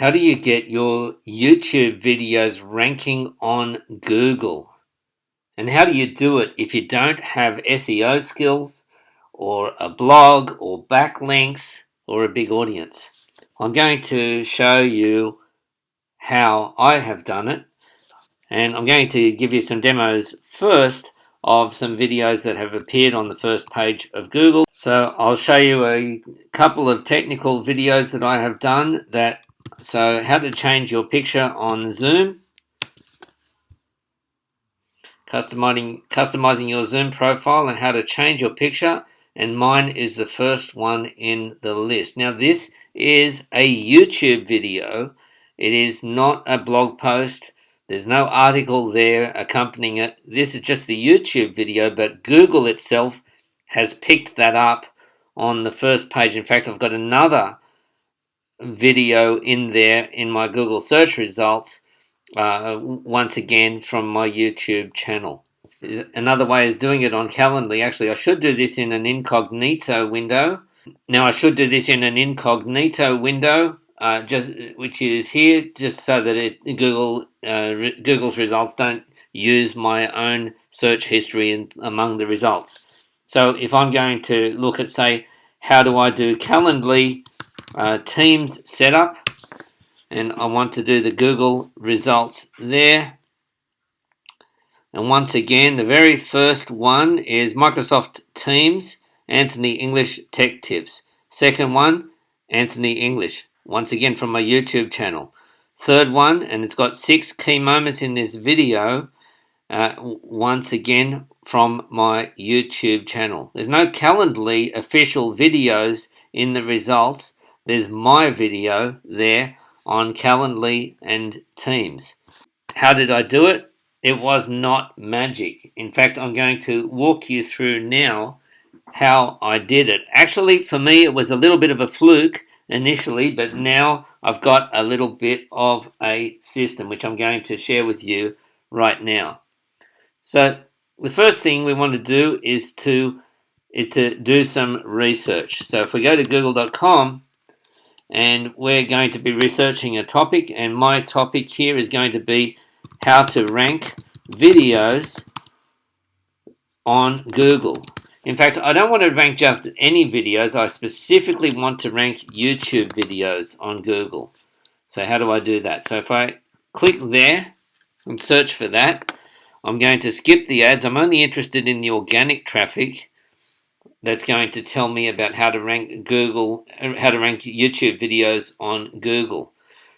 How do you get your YouTube videos ranking on Google? And how do you do it if you don't have SEO skills or a blog or backlinks or a big audience? I'm going to show you how I have done it, and I'm going to give you some demos first of some videos that have appeared on the first page of Google. So I'll show you a couple of technical videos that I have done so how to change your picture on Zoom, customizing your Zoom profile and how to change your picture, and mine is the first one in the list. Now this is a YouTube video. It is not a blog post. There's no article there accompanying it. This is just the YouTube video, but Google itself has picked that up on the first page. In fact, I've got another video in there in my Google search results, once again from my YouTube channel. Another way is doing it on Calendly. Actually, I should do this in an incognito window. Now I should do this in an incognito window, which is here, just so that Google's results don't use my own search history among the results. So if I'm going to look at, say, how do I do Calendly Teams setup, and I want to do the Google results there. And once again, the very first one is Microsoft Teams, Anthony English Tech Tips. Second one, Anthony English, once again from my YouTube channel. Third one, and it's got 6 key moments in this video, once again from my YouTube channel. There's no Calendly official videos in the results. There's my video there on Calendly and Teams. How did I do it? It was not magic. In fact, I'm going to walk you through now how I did it. Actually, for me, it was a little bit of a fluke initially, but now I've got a little bit of a system, which I'm going to share with you right now. So the first thing we want to do is to do some research. So if we go to google.com, and we're going to be researching a topic, and my topic here is going to be how to rank videos on Google. In fact, I don't want to rank just any videos. I specifically want to rank YouTube videos on Google. So how do I do that? So if I click there and search for that, I'm going to skip the ads. I'm only interested in the organic traffic that's going to tell me about how to rank YouTube videos on Google.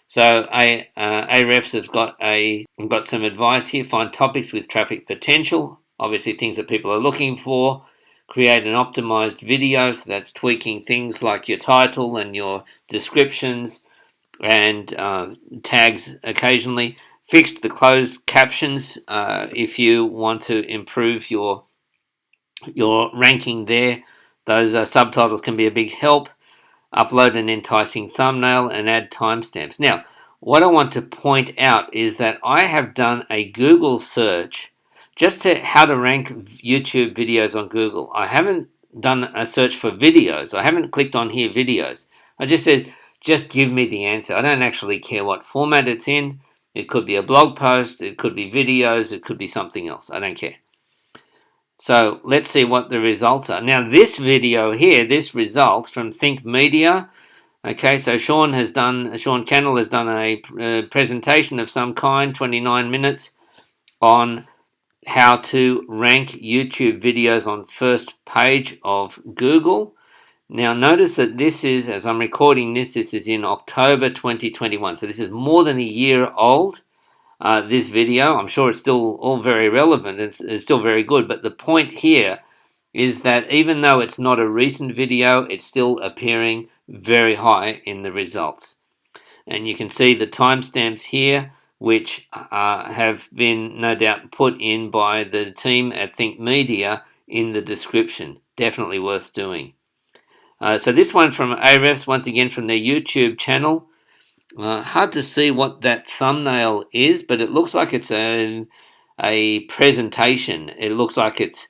So Ahrefs has got some advice here. Find topics with traffic potential, obviously things that people are looking for. Create an optimized video, so that's tweaking things like your title and your descriptions and tags occasionally. Fix the closed captions if you want to improve your ranking there. Those subtitles can be a big help. Upload an enticing thumbnail and add timestamps. Now, what I want to point out is that I have done a Google search just to how to rank YouTube videos on Google. I haven't done a search for videos. I haven't clicked on here videos. I just said, just give me the answer. I don't actually care what format it's in. It could be a blog post, it could be videos, it could be something else. I don't care. So let's see what the results are. Now this video here, this result from Think Media. Okay, so Sean Cannell has done a presentation of some kind, 29 minutes, on how to rank YouTube videos on first page of Google. Now notice that this is, as I'm recording this is in October 2021. So this is more than a year old. This video, I'm sure it's still all very relevant, it's still very good, but the point here is that even though it's not a recent video, it's still appearing very high in the results. And you can see the timestamps here, which have been no doubt put in by the team at Think Media in the description. Definitely worth doing. So this one from Ahrefs, once again from their YouTube channel. Hard to see what that thumbnail is, but it looks like it's a presentation. It looks like it's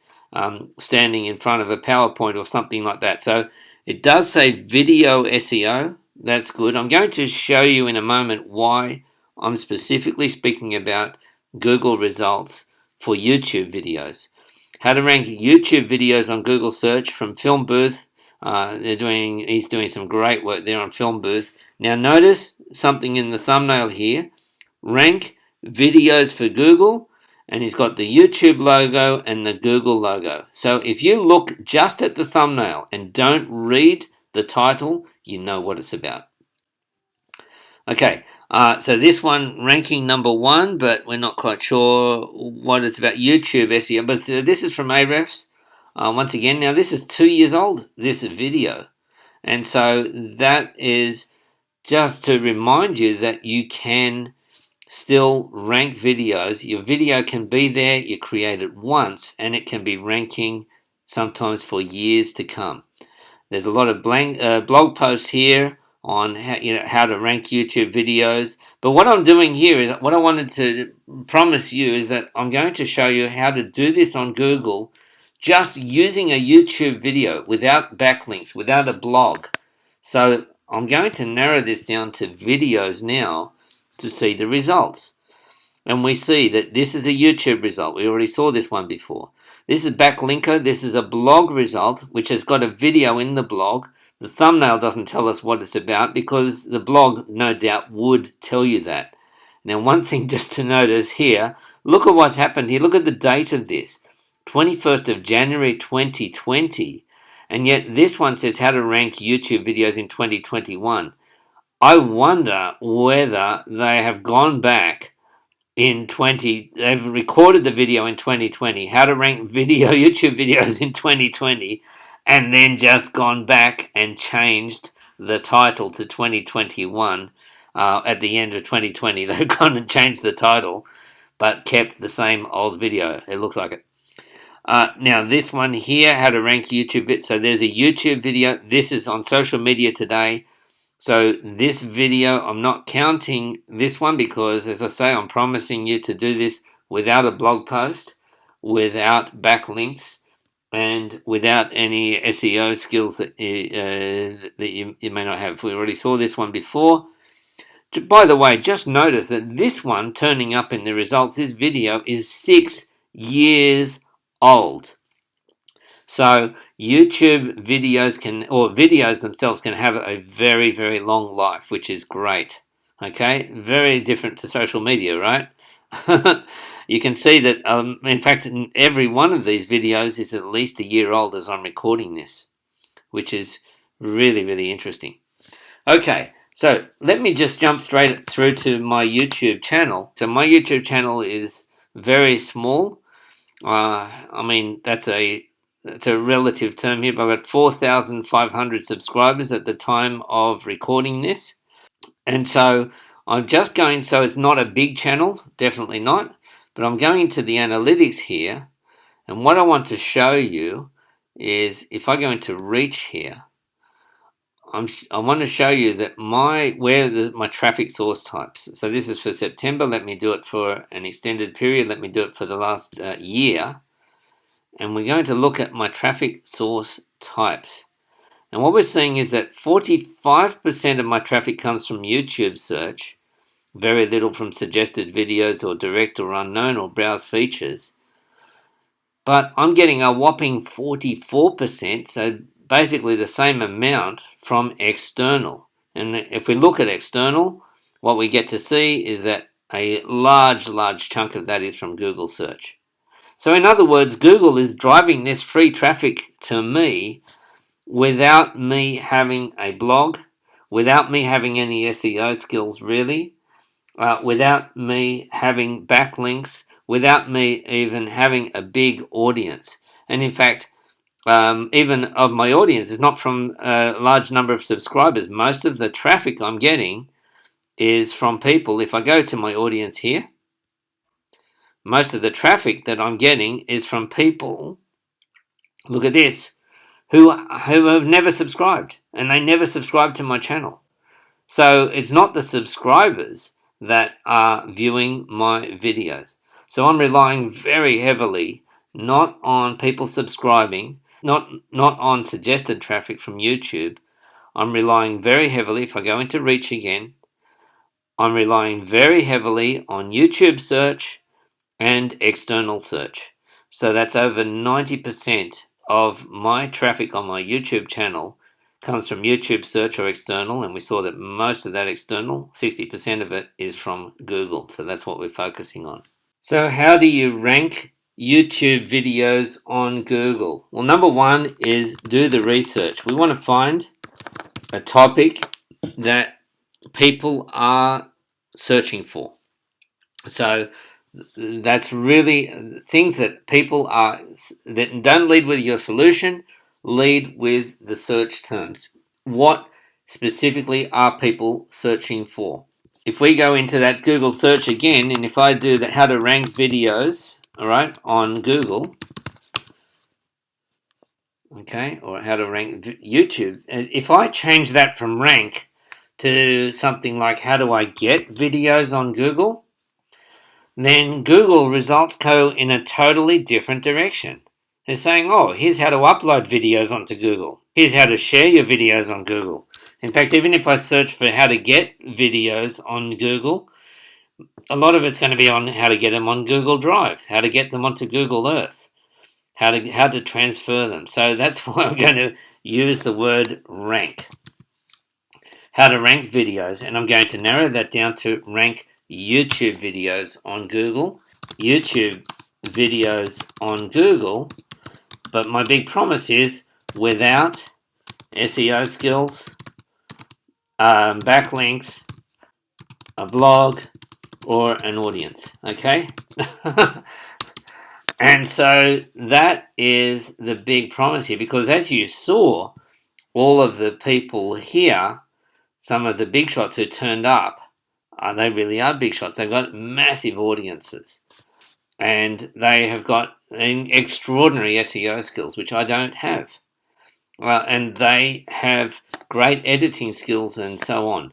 standing in front of a PowerPoint or something like that. So it does say video SEO. That's good. I'm going to show you in a moment why I'm specifically speaking about Google results for YouTube videos. How to rank YouTube videos on Google search from Film Booth. He's doing some great work there on Film Booth. Now notice something in the thumbnail here. Rank videos for Google, and he's got the YouTube logo and the Google logo. So if you look just at the thumbnail and don't read the title, you know what it's about. Okay, so this one ranking number 1, but we're not quite sure what it's about. YouTube SEO, but this is from Ahrefs. Once again, now this is 2 years old, this video. And so that is just to remind you that you can still rank videos. Your video can be there, you create it once, and it can be ranking sometimes for years to come. There's a lot of blog posts here on how to rank YouTube videos. But what I'm doing here is what I wanted to promise you is that I'm going to show you how to do this on Google just using a YouTube video without backlinks, without a blog. So I'm going to narrow this down to videos now to see the results. And we see that this is a YouTube result. We already saw this one before. This is Backlinker. This is a blog result, which has got a video in the blog. The thumbnail doesn't tell us what it's about because the blog, no doubt, would tell you that. Now, one thing just to notice here, look at what's happened here. Look at the date of this, 21st of January 2020. And yet this one says how to rank YouTube videos in 2021. I wonder whether they have gone back they've recorded the video in 2020, how to rank YouTube videos in 2020, and then just gone back and changed the title to 2021 at the end of 2020. They've gone and changed the title, but kept the same old video. It looks like it. Now this one here, how to rank YouTube. So there's a YouTube video. This is on Social Media Today. So this video, I'm not counting this one because, as I say, I'm promising you to do this without a blog post, without backlinks, and without any SEO skills that you may not have. We already saw this one before. By the way, just notice that this one turning up in the results, this video is 6 years old. So YouTube videos videos themselves can have a very, very long life, which is great. Okay, very different to social media, right? You can see that, in fact, every one of these videos is at least a year old as I'm recording this, which is really, really interesting. Okay, so let me just jump straight through to my YouTube channel. So my YouTube channel is very small. I mean, that's a relative term here, but I've got 4,500 subscribers at the time of recording this. And so I'm just going, so it's not a big channel, definitely not, but I'm going to the analytics here. And what I want to show you is if I go into reach here, I want to show you that my traffic source types. So this is for September. Let me do it for an extended period. Let me do it for the last year. And we're going to look at my traffic source types. And what we're seeing is that 45% of my traffic comes from YouTube search, very little from suggested videos or direct or unknown or browse features. But I'm getting a whopping 44%, so basically the same amount from external. And if we look at external, what we get to see is that a large chunk of that is from Google search. So in other words, Google is driving this free traffic to me without me having a blog, without me having any SEO skills really, without me having backlinks, without me even having a big audience. And in fact, even of my audience is not from a large number of subscribers. Most of the traffic I'm getting is from people. If I go to my audience here, most of the traffic that I'm getting is from people, look at this, who have never subscribed, and they never subscribe to my channel. So it's not the subscribers that are viewing my videos. So I'm relying very heavily not on people subscribing, not on suggested traffic from YouTube. I'm relying very heavily, if I go into reach again, I'm relying very heavily on YouTube search and external search. So that's over 90% of my traffic on my YouTube channel comes from YouTube search or external, and we saw that most of that external, 60% of it, is from Google. So that's what we're focusing on. So how do you rank YouTube videos on Google? Well, number one is do the research. We want to find a topic that people are searching for. So that's really things that people are, that don't lead with your solution, lead with the search terms. What specifically are people searching for? If we go into that Google search again, and if I do that, how to rank videos, all right, on Google, okay, or how to rank YouTube, if I change that from rank to something like how do I get videos on Google, then Google results go in a totally different direction. They're saying, oh, here's how to upload videos onto Google. Here's how to share your videos on Google. In fact, even if I search for how to get videos on Google, a lot of it's going to be on how to get them on Google Drive, how to get them onto Google Earth, how to transfer them. So that's why I'm going to use the word rank. How to rank videos, and I'm going to narrow that down to rank YouTube videos on Google. YouTube videos on Google, but my big promise is without SEO skills, backlinks, a blog, or an audience, okay? And so that is the big promise here, because as you saw, all of the people here, some of the big shots who turned up, they really are big shots. They've got massive audiences, and they have got extraordinary SEO skills, which I don't have. And they have great editing skills and so on.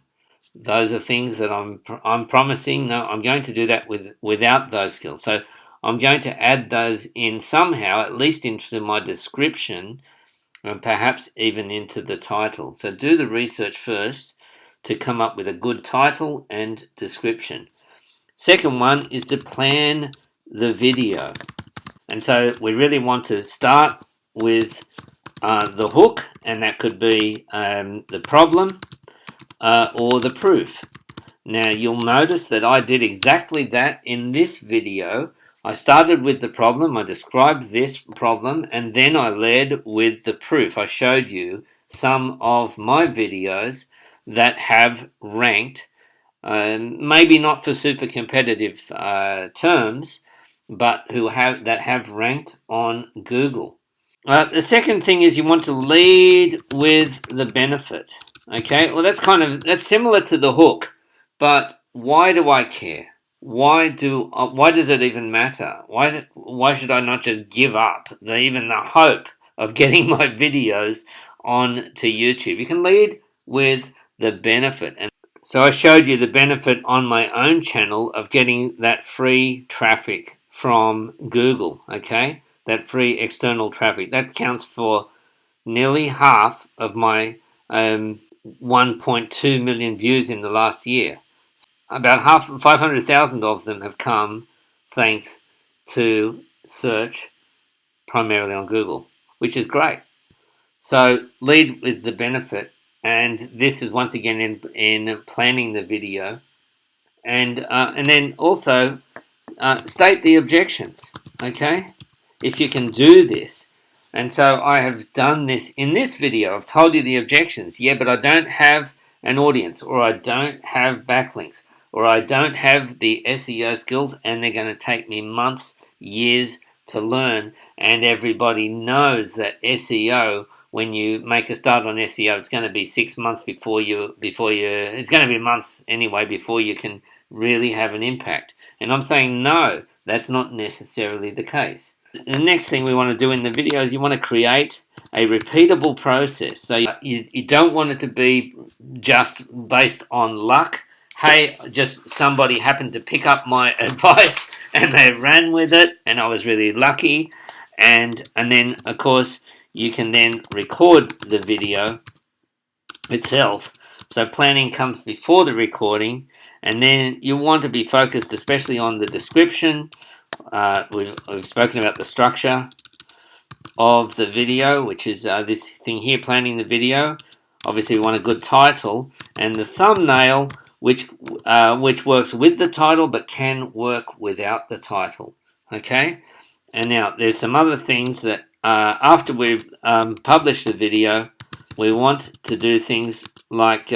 Those are things that I'm promising. No, I'm going to do that without those skills. So I'm going to add those in somehow, at least into my description, and perhaps even into the title. So do the research first to come up with a good title and description. Second one is to plan the video. And so we really want to start with the hook, and that could be the problem or the proof. Now you'll notice that I did exactly that in this video. I started with the problem, I described this problem, and then I led with the proof. I showed you some of my videos that have ranked, maybe not for super competitive terms, but that have ranked on Google. The second thing is you want to lead with the benefit. Okay, well that's similar to the hook, but why do I care? Why does it even matter? Why should I not just give up even the hope of getting my videos on to YouTube? You can lead with the benefit, and so I showed you the benefit on my own channel of getting that free traffic from Google. Okay, that free external traffic that counts for nearly half of my 1.2 million views in the last year. About 500,000 of them have come thanks to search primarily on Google, which is great. So lead with the benefit, and this is once again in planning the video, and then also state the objections. Okay, if you can do this. And so I have done this in this video. I've told you the objections. Yeah, but I don't have an audience, or I don't have backlinks, or I don't have the SEO skills, and they're going to take me months, years to learn. And everybody knows that SEO, when you make a start on SEO, it's going to be 6 months it's going to be months anyway before you can really have an impact. And I'm saying no, that's not necessarily the case. The next thing we want to do in the video is you want to create a repeatable process. So you don't want it to be just based on luck. Hey, just somebody happened to pick up my advice and they ran with it, and I was really lucky. And then, of course, you can then record the video itself. So planning comes before the recording, and then you want to be focused especially on the description. We've spoken about the structure of the video, which is this thing here, planning the video. Obviously we want a good title, and the thumbnail, which works with the title but can work without the title. Okay, and now there's some other things that after we've published the video, we want to do things like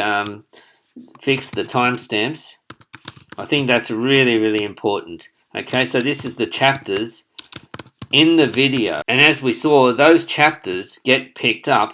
fix the timestamps. I think that's really, really important. Okay, so this is the chapters in the video, and as we saw, those chapters get picked up.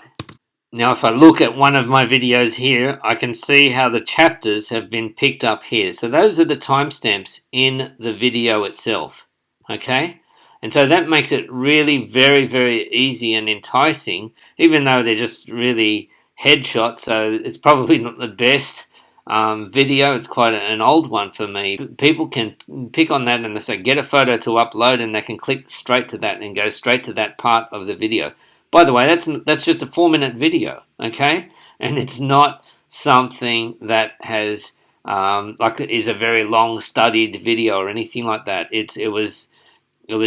Now if I look at one of my videos here, I can see how the chapters have been picked up here. So those are the timestamps in the video itself. Okay, and so that makes it really very, very easy and enticing, even though they're just really headshots, so it's probably not the best video. It's quite an old one for me. People can pick on that and they say get a photo to upload, and they can click straight to that and go straight to that part of the video. By the way, that's just a 4-minute video, okay, and it's not something that has like is a very long studied video or anything like that. It was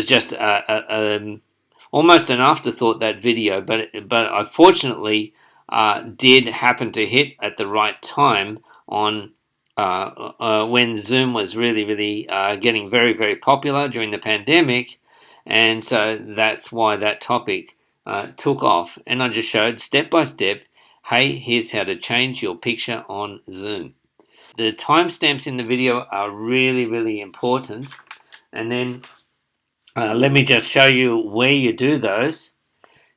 just almost an afterthought, that video, but I fortunately did happen to hit at the right time on when Zoom was really getting very, very popular during the pandemic, and so that's why that topic took off. And I just showed step by step, hey, here's how to change your picture on Zoom. The timestamps in the video are really, really important, and then let me just show you where you do those.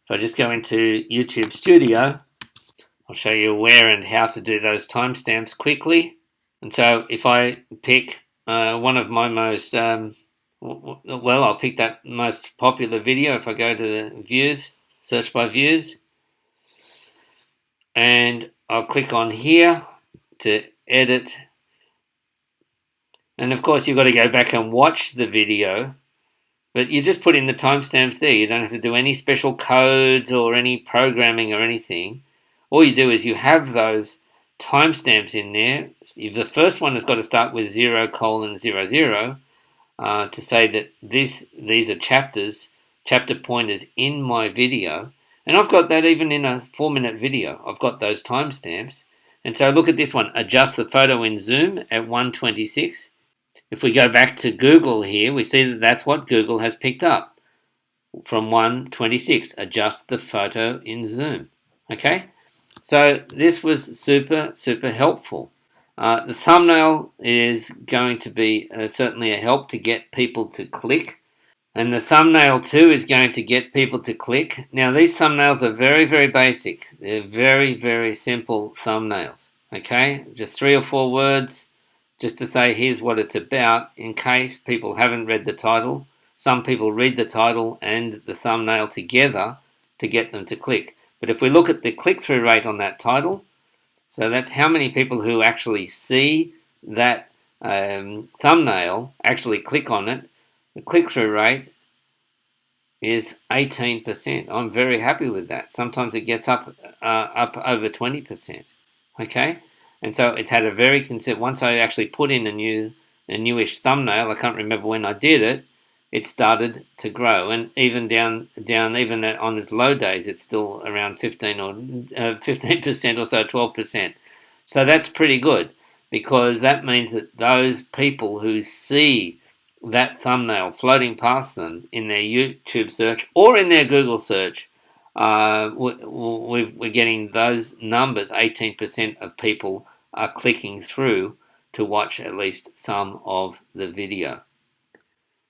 If I just go into YouTube Studio, I'll show you where and how to do those timestamps quickly. And so if I pick one of my most, I'll pick that most popular video. If I go to the views, search by views, and I'll click on here to edit. And of course you've got to go back and watch the video, but you just put in the timestamps there. You don't have to do any special codes or any programming or anything. All you do is you have those timestamps in there. The first one has got to start with 0:00 to say that these are chapters, chapter pointers in my video. And I've got that even in a 4-minute video. I've got those timestamps. And so look at this one, adjust the photo in Zoom at 1:26. If we go back to Google here, we see that that's what Google has picked up from 1:26, adjust the photo in Zoom. Okay, so this was super, super helpful. The thumbnail is going to be certainly a help to get people to click. And the thumbnail too is going to get people to click. Now these thumbnails are very, very basic. They're very, very simple thumbnails. Okay, just 3 or 4 words just to say here's what it's about, in case people haven't read the title. Some people read the title and the thumbnail together to get them to click. But if we look at the click-through rate on that title, so that's how many people who actually see that thumbnail actually click on it. The click-through rate is 18%. I'm very happy with that. Sometimes it gets up over 20%. Okay, and so it's had a very consistent. Once I actually put in a newish thumbnail, I can't remember when I did it. It started to grow, and even down even on its low days, it's still around 15% or so, 12%. So that's pretty good, because that means that those people who see that thumbnail floating past them in their YouTube search or in their Google search, we're getting those numbers. 18% of people are clicking through to watch at least some of the video.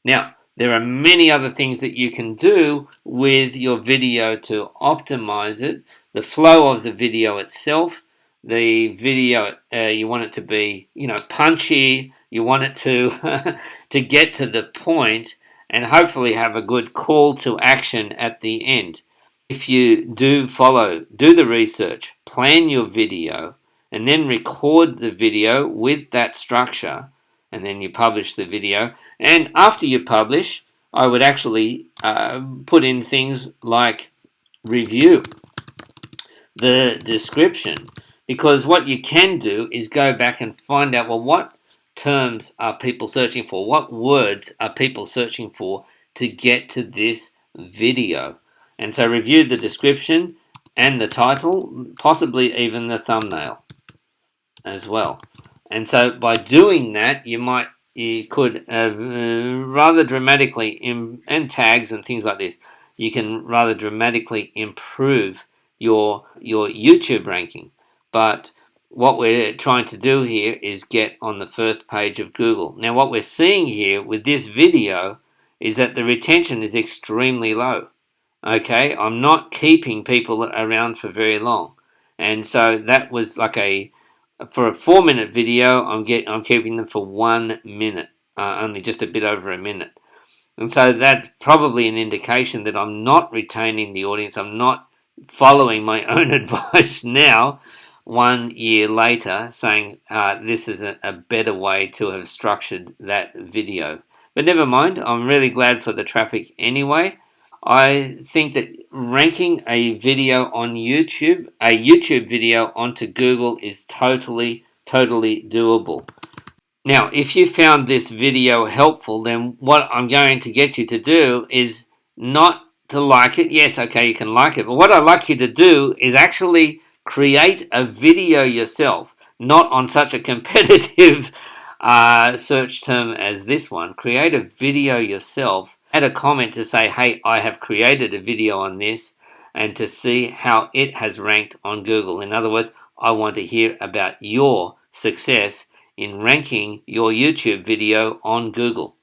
Now, there are many other things that you can do with your video to optimize it. The flow of the video itself. The video, you want it to be, punchy. You want it to get to the point and hopefully have a good call to action at the end. If you do the research, plan your video, and then record the video with that structure, and then you publish the video. And after you publish, I would actually put in things like review, the description, Because what you can do is go back and find out, well, what terms are people searching for? What words are people searching for to get to this video? And so review the description and the title, possibly even the thumbnail as well. And so by doing that, you could rather dramatically, and tags and things like this, you can rather dramatically improve your YouTube ranking. But what we're trying to do here is get on the first page of Google. Now what we're seeing here with this video is that the retention is extremely low. Okay, I'm not keeping people around for very long. And so that was like for a 4-minute video, I'm keeping them for 1 minute, only just a bit over a minute. And so that's probably an indication that I'm not retaining the audience. I'm not following my own advice now, 1 year later, saying this is a better way to have structured that video. But never mind, I'm really glad for the traffic anyway. I think that ranking a video on YouTube, a YouTube video onto Google, is totally doable. Now, if you found this video helpful, then what I'm going to get you to do is not to like it. Yes, okay, you can like it. But what I'd like you to do is actually create a video yourself, not on such a competitive search term as this one. Create a video yourself. Add a comment to say, hey, I have created a video on this, and to see how it has ranked on Google. In other words, I want to hear about your success in ranking your YouTube video on Google.